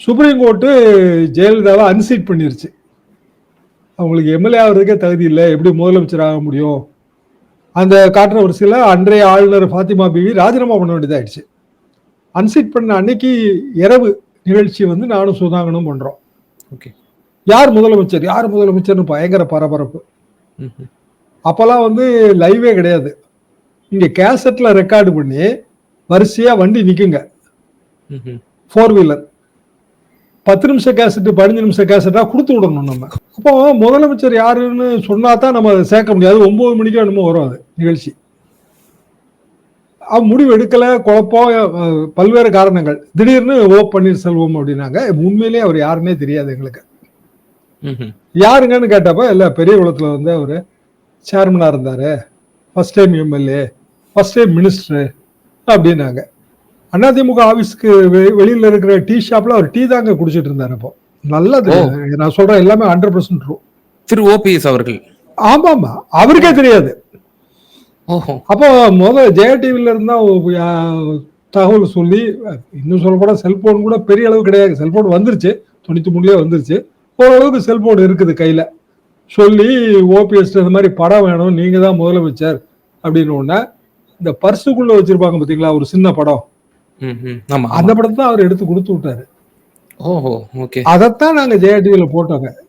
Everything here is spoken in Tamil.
சுப்ரீம் கோர்ட்டு ஜெயலலிதாவை அன்சீட் பண்ணிருச்சு. அவங்களுக்கு எம்எல்ஏ ஆகிறதுக்கே தகுதி இல்லை, எப்படி முதலமைச்சர் ஆக முடியும்? அந்த கான்ட்ரவர்சியில் அன்றைய ஆளுநர் ஃபாத்திமா பிவி ராஜினாமா பண்ண வேண்டியதாயிடுச்சு. அன்சீட் பண்ண அன்னைக்கு இரவு நிகழ்ச்சி வந்து நானும் சுதாகனும் பண்றோம். ஓகே. யார் முதலமைச்சர் யார் முதலமைச்சர்னு பயங்கர பரபரப்பு. அப்பெல்லாம் வந்து லைவே கிடையாது. இங்க கேசட்ல ரெக்கார்டு பண்ணி வரிசையா வண்டி நிக்குங்க, 4 வீலர். 10 நிமிஷம் கேசட் 15 நிமிஷம் கேசட்டா கொடுத்து விடணும் நம்ம. அப்போ முதலமைச்சர் யாருன்னு சொன்னா தான் நம்ம அதை சேர்க்க முடியாது. 9 மணிக்கு என்னமோ வரும் அது நிகழ்ச்சி. முடிவு எடுக்கல, குழப்பம், பல்வேறு காரணங்கள். திடீர்னு ஓ பன்னீர்செல்வம் அப்படின்னாங்க. உண்மையிலேயே அவர் யாருன்னே தெரியாது எங்களுக்கு. யாருங்கன்னு கேட்டப்ப இல்ல பெரிய குளத்துல வந்து அவரு சேர்மனா இருந்தாரு, first time MLA, first time minister அப்படின்னாங்க. அதிமுக ஆபீஸ்க்கு வெளியில இருக்கிற டீ ஷாப்ல அவர் டீ தாங்க குடிச்சிட்டு இருந்தாரு. அப்போ நல்லது, நான் சொல்றேன் எல்லாமே 100% ட்ரூ. திரு ஓபிஎஸ் அவர்கள். ஆமா ஆமா, அவருக்கே தெரியாது. அப்போ ஜெயா டிவில இருந்தா தகவல் சொல்லி, இன்னும் சொல்ல போனா செல்போன் கூட பெரிய அளவு கிடையாது. செல்போன் வந்துருச்சு, 93லயே வந்துருச்சு. ஓரளவுக்கு செல்போன் இருக்குது கையில. சொல்லி ஓபிஎஸ் இந்த மாதிரி படம் வேணும், நீங்க தான் முதலமைச்சர் அப்படின்னு ஒண்ணு. இந்த பர்சுக்குள்ள வச்சிருப்பாங்க பாத்தீங்களா ஒரு சின்ன படம், அந்த படத்தை தான் அவர் எடுத்து கொடுத்து விட்டாரு. அதைத்தான் நாங்க ஜெயா டிவில போட்டோங்க.